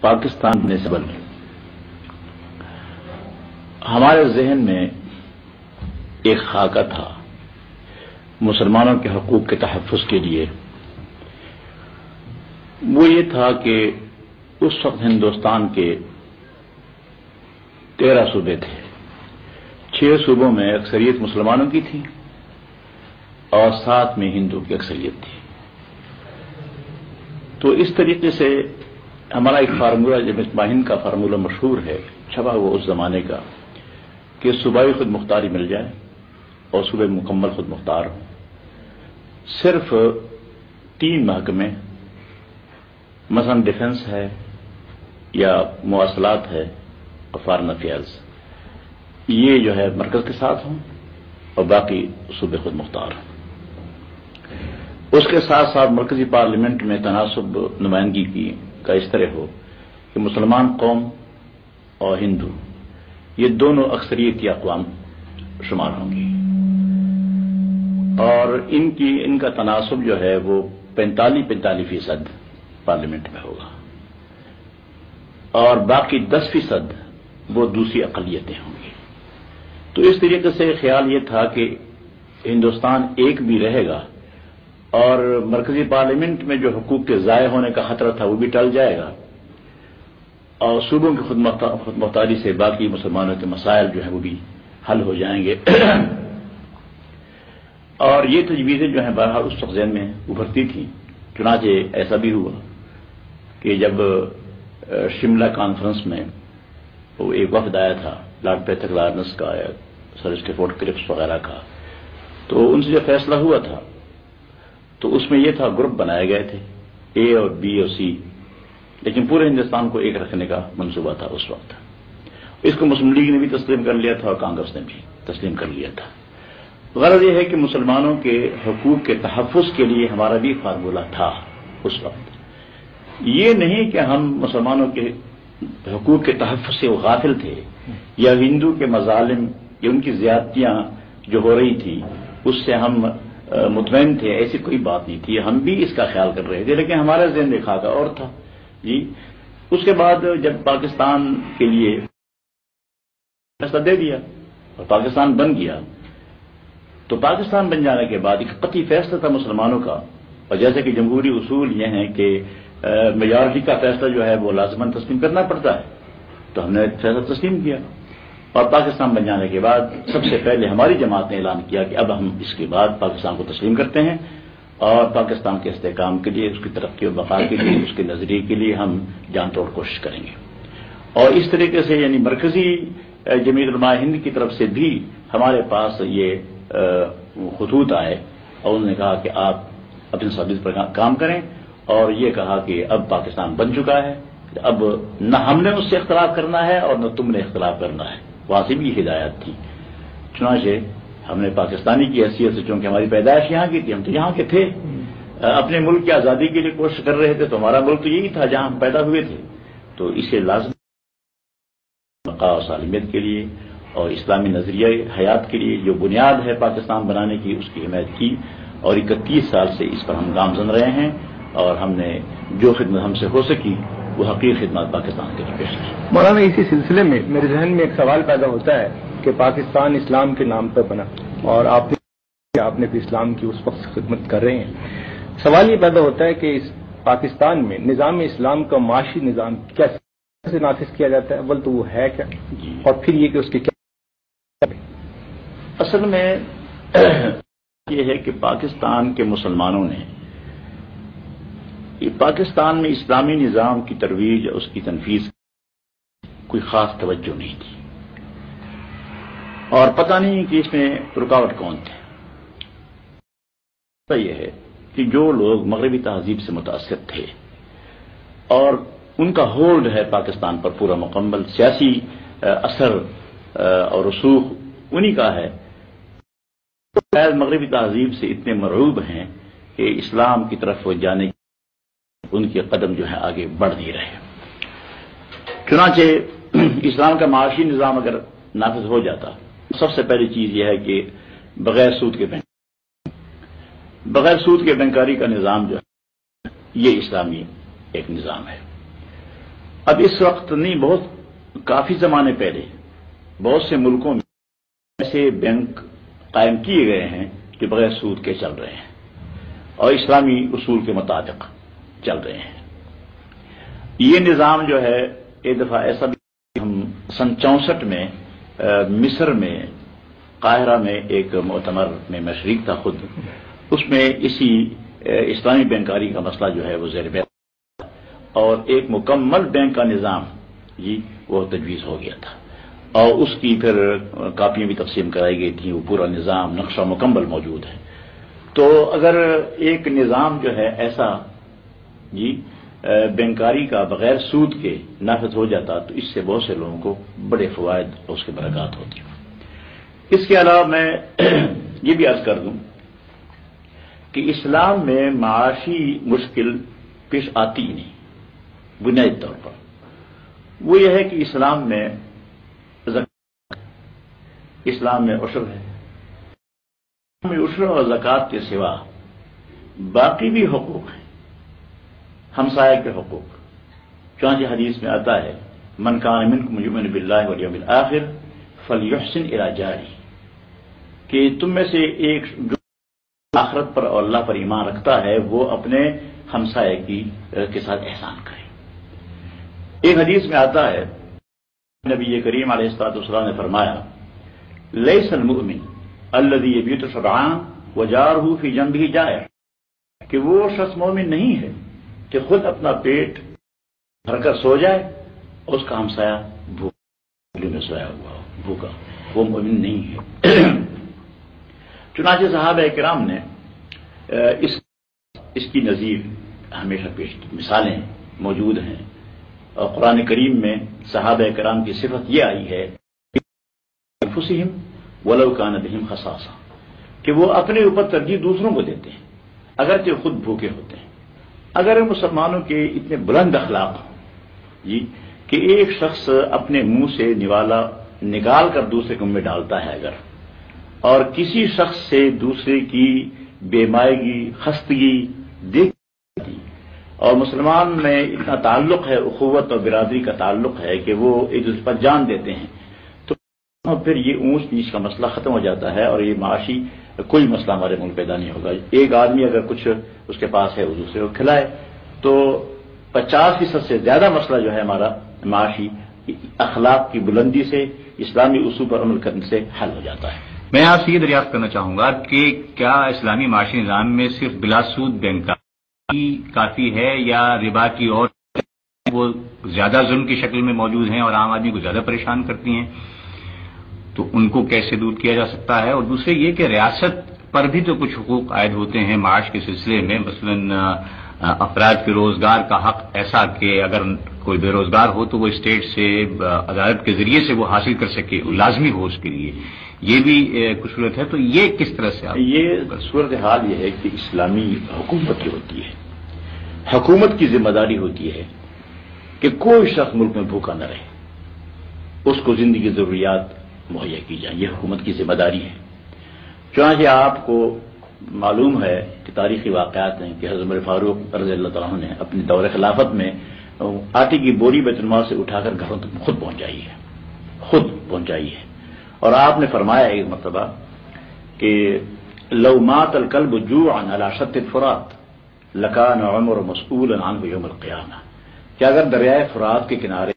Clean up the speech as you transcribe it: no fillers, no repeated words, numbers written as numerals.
پاکستان نسبت ہمارے ذہن میں ایک خاکہ تھا مسلمانوں کے حقوق کے تحفظ کے لیے. وہ یہ تھا کہ اس وقت ہندوستان کے 13 صوبے تھے. 6 صوبوں میں اکثریت مسلمانوں کی تھی اور 7 میں ہندو کی اکثریت تھی. تو اس طریقے سے ہمارا ایک فارمولہ جب ہند کا فارمولہ مشہور ہے چھپا ہوا اس زمانے کا کہ صوبائی خود مختاری مل جائے اور صوبے مکمل خود مختار ہوں. صرف 3 محکمے مثلا ڈیفنس ہے یا مواصلات ہے اور فارن افیئرز یہ جو ہے مرکز کے ساتھ ہوں اور باقی صوبے خود مختار ہوں. اس کے ساتھ ساتھ مرکزی پارلیمنٹ میں تناسب نمائندگی کی کا اس طرح ہو کہ مسلمان قوم اور ہندو یہ دونوں اکثریتی اقوام شمار ہوں گی اور ان کا تناسب جو ہے وہ 45% پارلیمنٹ میں ہوگا اور باقی 10% وہ دوسری اقلیتیں ہوں گی. تو اس طریقے سے خیال یہ تھا کہ ہندوستان ایک بھی رہے گا اور مرکزی پارلیمنٹ میں جو حقوق کے ضائع ہونے کا خطرہ تھا وہ بھی ٹل جائے گا اور صوبوں کی خود مختاری سے باقی مسلمانوں کے مسائل جو ہیں وہ بھی حل ہو جائیں گے. اور یہ تجویزیں جو ہیں بہرحال اس وقت ذہن میں ابھرتی تھیں. چنانچہ ایسا بھی ہوا کہ جب شملہ کانفرنس میں وہ ایک وفد آیا تھا لارڈ پیتھر لارنس کا یا سر اسٹیفورڈ کرپس وغیرہ کا تو ان سے جو فیصلہ ہوا تھا تو اس میں یہ تھا گروپ بنائے گئے تھے اے اور بی اور سی لیکن پورے ہندوستان کو ایک رکھنے کا منصوبہ تھا اس وقت. اس کو مسلم لیگ نے بھی تسلیم کر لیا تھا اور کانگریس نے بھی تسلیم کر لیا تھا. غرض یہ ہے کہ مسلمانوں کے حقوق کے تحفظ کے لیے ہمارا بھی فارمولہ تھا اس وقت. یہ نہیں کہ ہم مسلمانوں کے حقوق کے تحفظ سے غافل تھے یا ہندو کے مظالم یا ان کی زیادتیاں جو ہو رہی تھی اس سے ہم مطمئن تھے. ایسی کوئی بات نہیں تھی. ہم بھی اس کا خیال کر رہے تھے لیکن ہمارا ذہن دیکھا کا اور تھا. جی اس کے بعد جب پاکستان کے لیے فیصلہ دے دیا اور پاکستان بن گیا تو پاکستان بن جانے کے بعد ایک قطعی فیصلہ تھا مسلمانوں کا اور جیسے کہ جمہوری اصول یہ ہیں کہ میجارٹی کا فیصلہ جو ہے وہ لازماً تسلیم کرنا پڑتا ہے تو ہم نے فیصلہ تسلیم کیا اور پاکستان بن جانے کے بعد سب سے پہلے ہماری جماعت نے اعلان کیا کہ اب ہم اس کے بعد پاکستان کو تسلیم کرتے ہیں اور پاکستان کے استحکام کے لیے اس کی ترقی و بقا کے لیے اس کے نظریے کے لیے ہم جان توڑ کوشش کریں گے. اور اس طریقے سے یعنی مرکزی جمعیت علماء ہند کی طرف سے بھی ہمارے پاس یہ خطوط آئے اور انہوں نے کہا کہ آپ اپنی ثابت پر کام کریں اور یہ کہا کہ اب پاکستان بن چکا ہے اب نہ ہم نے اس سے اختلاف کرنا ہے اور نہ تم نے اختلاف کرنا ہے. وہاں سے بھی ہدایت تھی. چنانچہ ہم نے پاکستانی کی حیثیت سے چونکہ ہماری پیدائش یہاں کی تھی ہم تو یہاں کے تھے اپنے ملک کی آزادی کے لیے کوشش کر رہے تھے تو ہمارا ملک تو یہی تھا جہاں ہم پیدا ہوئے تھے تو اسے لازم بقا و سالمیت کے لیے اور اسلامی نظریہ حیات کے لیے جو بنیاد ہے پاکستان بنانے کی اس کی حمایت کی اور 31 سال سے اس پر ہم گامزن رہے ہیں اور ہم نے جو خدمت ہم سے ہو سکی وہ حقیقی خدمات پاکستان کے لیے پیش کی. مولانا اسی سلسلے میں میرے ذہن میں ایک سوال پیدا ہوتا ہے کہ پاکستان اسلام کے نام پر بنا اور آپ نے بھی اسلام کی اس وقت خدمت کر رہے ہیں. سوال یہ پیدا ہوتا ہے کہ اس پاکستان میں نظام اسلام کا معاشی نظام کیسے نافذ کیا جاتا ہے اول تو وہ ہے کیا اور پھر یہ کہ اس کے کیا اصل میں یہ ہے کہ پاکستان کے مسلمانوں نے پاکستان میں اسلامی نظام کی ترویج اور اس کی تنفیذ کوئی خاص توجہ نہیں تھی اور پتہ نہیں کہ اس میں رکاوٹ کون تھے. یہ ہے کہ جو لوگ مغربی تہذیب سے متاثر تھے اور ان کا ہولڈ ہے پاکستان پر پورا مکمل سیاسی اثر اور رسوخ انہی کا ہے مغربی تہذیب سے اتنے مرعوب ہیں کہ اسلام کی طرف جانے ان کے قدم جو ہے آگے بڑھ نہیں رہے. چنانچہ اسلام کا معاشی نظام اگر نافذ ہو جاتا سب سے پہلی چیز یہ ہے کہ بغیر سود کے بینکاری کا نظام جو ہے یہ اسلامی ایک نظام ہے اب اس وقت نہیں، بہت کافی زمانے پہلے بہت سے ملکوں میں ایسے بینک قائم کیے گئے ہیں جو بغیر سود کے چل رہے ہیں اور اسلامی اصول کے مطابق چل رہے ہیں۔ یہ نظام جو ہے ایک دفعہ ایسا بھی، ہم سن 64 میں مصر میں قاہرہ میں ایک مؤتمر میں میں شریک تھا خود، اس میں اسی اسلامی بینکاری کا مسئلہ جو ہے وہ زیر بحث اور ایک مکمل بینک کا نظام وہ تجویز ہو گیا تھا اور اس کی پھر کاپیاں بھی تقسیم کرائی گئی تھیں، وہ پورا نظام نقشہ مکمل موجود ہے۔ تو اگر ایک نظام جو ہے ایسا بینکاری کا بغیر سود کے نافذ ہو جاتا تو اس سے بہت سے لوگوں کو بڑے فوائد اور اس کے برکات ہوتی۔ اس کے علاوہ میں یہ بھی عرض کر دوں کہ اسلام میں معاشی مشکل پیش آتی ہی نہیں بنیادی طور پر۔ وہ یہ ہے کہ اسلام میں عشر ہے، عشر اور زکوٰۃ کے سوا باقی بھی حقوق ہیں، ہمسایہ کے حقوق۔ چنانچہ حدیث میں آتا ہے من کان منکم یؤمن باللہ والیوم الآخر فلیحسن الی جارہ، کہ تم میں سے ایک جو آخرت پر اور اللہ پر ایمان رکھتا ہے وہ اپنے ہمسایہ کے ساتھ احسان کرے۔ ایک حدیث میں آتا ہے نبی کریم علیہ الصلوۃ والسلام نے فرمایا لیس المؤمن الذی یبیت شبعان وجارہ فی جنبہ جائع، کہ وہ شخص مومن نہیں ہے کہ خود اپنا پیٹ بھر کر سو جائے اور اس کا ہمسایہ میں سویا ہوا ہو بھوکا، وہ مومن نہیں ہے۔ چنانچہ صحابہ کرام نے اس کی نظیر ہمیشہ پیش کی، مثالیں موجود ہیں اور قرآن کریم میں صحابہ کرام کی صفت یہ آئی ہے انفسہم ولو کان بہم خصاصہ، کہ وہ اپنے اوپر ترجیح دوسروں کو دیتے ہیں اگرچہ خود بھوکے ہوتے ہیں۔ اگر مسلمانوں کے اتنے بلند اخلاق ہوں کہ ایک شخص اپنے منہ سے نوالا نکال کر دوسرے کے منہ میں ڈالتا ہے اگر، اور کسی شخص سے دوسرے کی بےمائگی خستگی دیکھتی، اور مسلمان میں اتنا تعلق ہے، اخوت اور برادری کا تعلق ہے کہ وہ ایک دوسرے پر جان دیتے ہیں، تو پھر یہ اونچ نیچ کا مسئلہ ختم ہو جاتا ہے اور یہ معاشی کوئی مسئلہ ہمارے ملک پیدا نہیں ہوگا۔ ایک آدمی اگر کچھ اس کے پاس ہے وہ دوسرے کو کھلائے تو 50% سے زیادہ مسئلہ جو ہے ہمارا معاشی اخلاق کی بلندی سے، اسلامی اصول پر عمل کرنے سے حل ہو جاتا ہے۔ میں آپ سے یہ دریافت کرنا چاہوں گا کہ کیا اسلامی معاشی نظام میں صرف بلا سود بینکاری کافی ہے یا ربا کی اور وہ زیادہ ظلم کی شکل میں موجود ہیں اور عام آدمی کو زیادہ پریشان کرتی ہیں، تو ان کو کیسے دور کیا جا سکتا ہے؟ اور دوسرے یہ کہ ریاست پر بھی تو کچھ حقوق عائد ہوتے ہیں معاش کے سلسلے میں، مثلاً افراد کے روزگار کا حق ایسا کہ اگر کوئی بے روزگار ہو تو وہ اسٹیٹ سے عدالت کے ذریعے سے وہ حاصل کر سکے، لازمی ہو اس کے لیے، یہ بھی کچھ صورت ہے۔ تو یہ کس طرح سے یہ صورتحال یہ ہے کہ اسلامی حکومت کی ہوتی ہے، حکومت کی ذمہ داری ہوتی ہے کہ کوئی شخص ملک میں بھوکا نہ رہے، اس کو زندگی کی ضروریات مہیا کی جائیں، یہ حکومت کی ذمہ داری ہے۔ چنانچہ آپ کو معلوم ہے کہ تاریخی واقعات ہیں کہ حضرت عمر فاروق رضی اللہ تعالیٰ عنہ نے اپنے دور خلافت میں آٹے کی بوری بیت المال سے اٹھا کر گھروں تک خود پہنچائی ہے، اور آپ نے فرمایا ایک مرتبہ کہ لو مات الکلب جوعا علی شط الفرات لکان عمر مسئولا عنہ یوم القیامہ، کہ اگر دریائے فرات کے کنارے